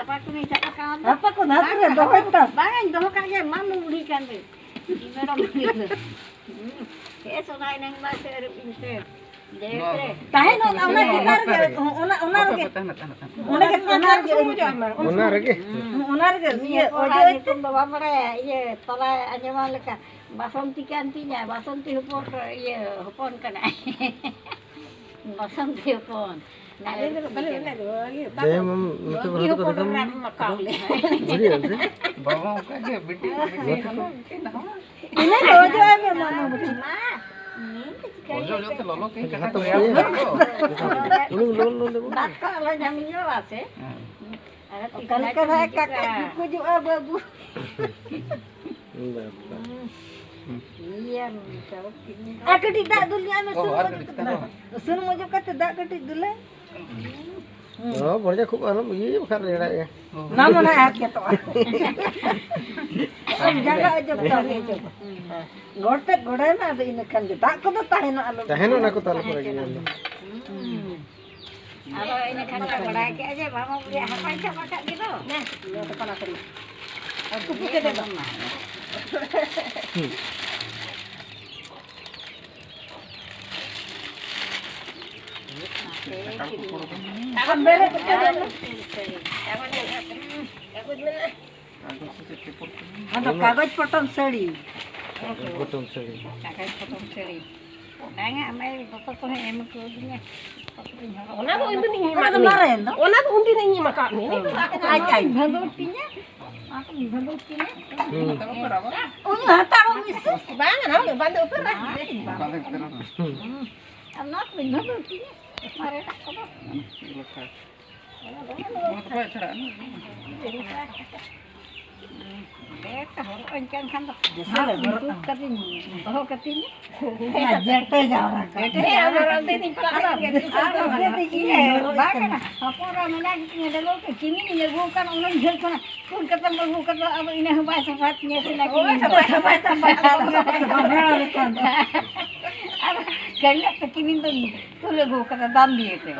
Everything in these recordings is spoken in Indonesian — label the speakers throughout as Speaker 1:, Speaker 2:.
Speaker 1: apa ko ni cakap kau?
Speaker 2: Apa ko na re dohoy ta.
Speaker 1: Bang, doh kage mamu belikan tu. Di merah beli. Sonai nang bahasa Arab ini. Tahan ona kitar ge onar ge iya ojo itu bawa mere iya tala anyaman leka basanti kantinya basanti hupon iya hupon kana basanti hupon nah itu balik
Speaker 3: Jaya mam itu berapa tu kan? Budi ada.
Speaker 4: Bawa kage beti.
Speaker 2: ini ojo ame mama bukan
Speaker 4: Ojo yo te lolo ke
Speaker 3: Kata
Speaker 4: kata
Speaker 3: ya. Ulun.
Speaker 1: Bakal lah yang jelas eh.
Speaker 2: kalau kana kakak kuju abu-abu.
Speaker 1: Iya, jawab ini.
Speaker 2: Aku tidak dulu ame
Speaker 4: Oh, ada di kita.
Speaker 2: sun mojo ka tidak ketik dulu.
Speaker 3: Oh, boleh खूब आलम ये बखर रेड़ा ya.
Speaker 2: Nama na aket to. Jaga aja betul. Gortek gorai na ada ini kan tak ko to tahen alam.
Speaker 3: Tahan na ko tal por lagi.
Speaker 1: Kalau ini kan berdaya aja, mama beli apa aja makan gitu. Nah,
Speaker 2: Ya tekan aku.
Speaker 1: aku pikir deh bang.
Speaker 2: Ambere betul. Ada कागज पटन सड़ी.
Speaker 3: Potong sari.
Speaker 1: Kakak potong seri. Nanya amai bapak ko em ko dinya.
Speaker 5: Ona tuh itu nih
Speaker 2: Ada kemarin to.
Speaker 5: Ona tuh unti nih makan nih.
Speaker 2: Acai.
Speaker 1: Bandotinya. Aku bandotinya.
Speaker 2: Unya hata ko mis.
Speaker 5: Bangan ha, bantu pernah.
Speaker 1: Anak bandotinya. Mare ako. Orang kan kan katin, oh katin.
Speaker 2: Jete jawra.
Speaker 5: Ya orang ini pelakar.
Speaker 1: Apa orang mana ini ada lo kini ni bukan orang jual kana. Pun kata bukan apa ini bahasa fatnya sila kini. Kaya kini tu lagu kata dambi itu.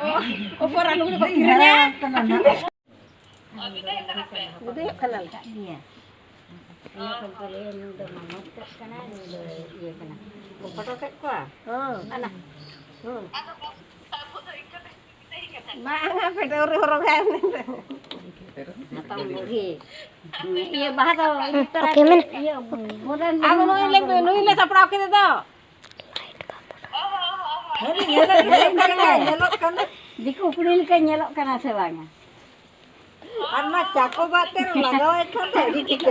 Speaker 5: Oh, orang lu kok kiranya.
Speaker 2: Gede kalal.
Speaker 1: Iya. Iya kalau yang udah mamak kana iya kana. Foto kat ko. Ana.
Speaker 2: Manga pede orang kan.
Speaker 1: Apa lagi? Iya bahasa
Speaker 6: Oke, men.
Speaker 1: Iya, modern.
Speaker 5: Aku nuile sa prao kita to.
Speaker 2: Nyelok kan.
Speaker 1: Dikumpulin kan nyelok kana sewanya.
Speaker 2: Karena cako bater lagaw kan tadi kita.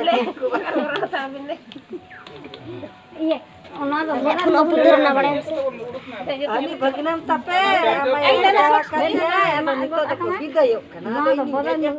Speaker 1: Iya, ona do
Speaker 6: Aku putur na bade.
Speaker 2: Ani baginam tape. Amai. Amai. Amai. Amai. Amai. Amai. Amai.